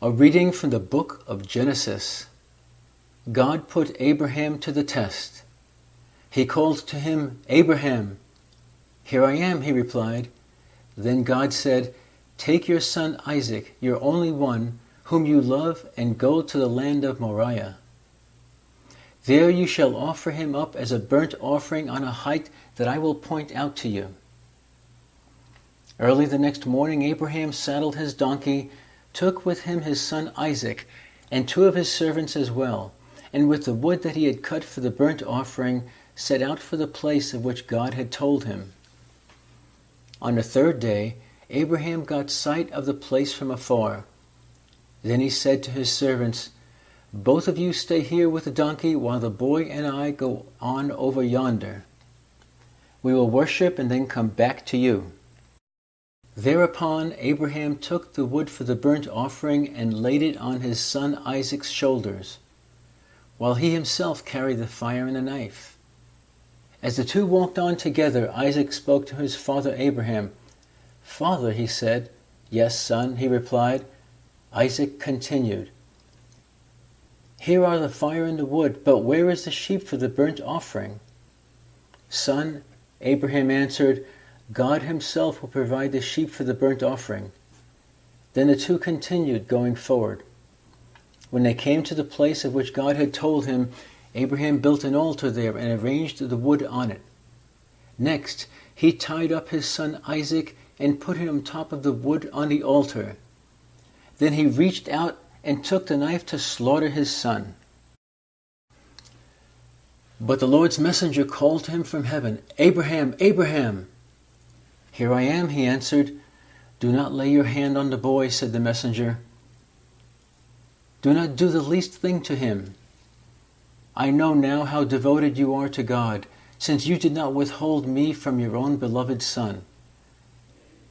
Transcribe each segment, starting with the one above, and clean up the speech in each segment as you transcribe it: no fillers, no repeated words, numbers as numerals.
A reading from the book of Genesis. God put Abraham to the test. He called to him, "Abraham." "Here I am," he replied. Then God said, "Take your son Isaac, your only one, whom you love, and go to the land of Moriah. There you shall offer him up as a burnt offering on a height that I will point out to you." Early the next morning Abraham saddled his donkey, took with him his son Isaac, and 2 of his servants as well, and with the wood that he had cut for the burnt offering, set out for the place of which God had told him. On the 3rd day, Abraham got sight of the place from afar. Then he said to his servants, "Both of you stay here with the donkey while the boy and I go on over yonder. We will worship and then come back to you." Thereupon Abraham took the wood for the burnt offering and laid it on his son Isaac's shoulders, while he himself carried the fire and the knife. As the 2 walked on together, Isaac spoke to his father Abraham. "Father," he said. "Yes, son," he replied. Isaac continued, "Here are the fire and the wood, but where is the sheep for the burnt offering?" "Son," Abraham answered, "God himself will provide the sheep for the burnt offering." Then the 2 continued going forward. When they came to the place of which God had told him, Abraham built an altar there and arranged the wood on it. Next, he tied up his son Isaac and put him on top of the wood on the altar. Then he reached out and took the knife to slaughter his son. But the Lord's messenger called to him from heaven, "Abraham, Abraham!" "Here I am," he answered. "Do not lay your hand on the boy," said the messenger. "Do not do the least thing to him. I know now how devoted you are to God, since you did not withhold me from your own beloved son."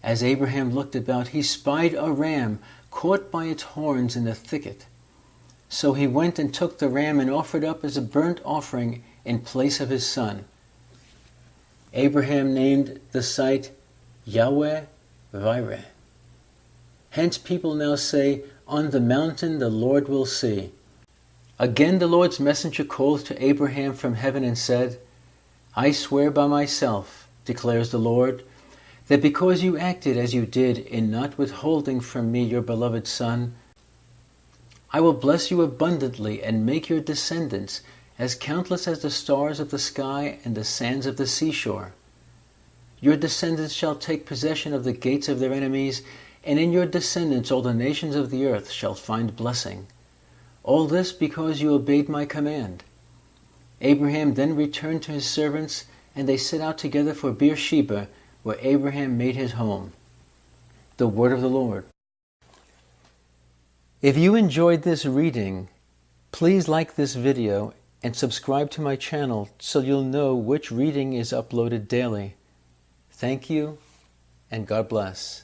As Abraham looked about, he spied a ram caught by its horns in the thicket. So he went and took the ram and offered up as a burnt offering in place of his son. Abraham named the site Yahweh Jireh. Hence people now say, "On the mountain the Lord will see." Again the Lord's messenger called to Abraham from heaven and said, "I swear by myself, declares the Lord, that because you acted as you did in not withholding from me your beloved son, I will bless you abundantly and make your descendants as countless as the stars of the sky and the sands of the seashore. Your descendants shall take possession of the gates of their enemies, and in your descendants all the nations of the earth shall find blessing. All this because you obeyed my command." Abraham then returned to his servants, and they set out together for Beersheba, where Abraham made his home. The word of the Lord. If you enjoyed this reading, please like this video and subscribe to my channel so you'll know which reading is uploaded daily. Thank you, and God bless.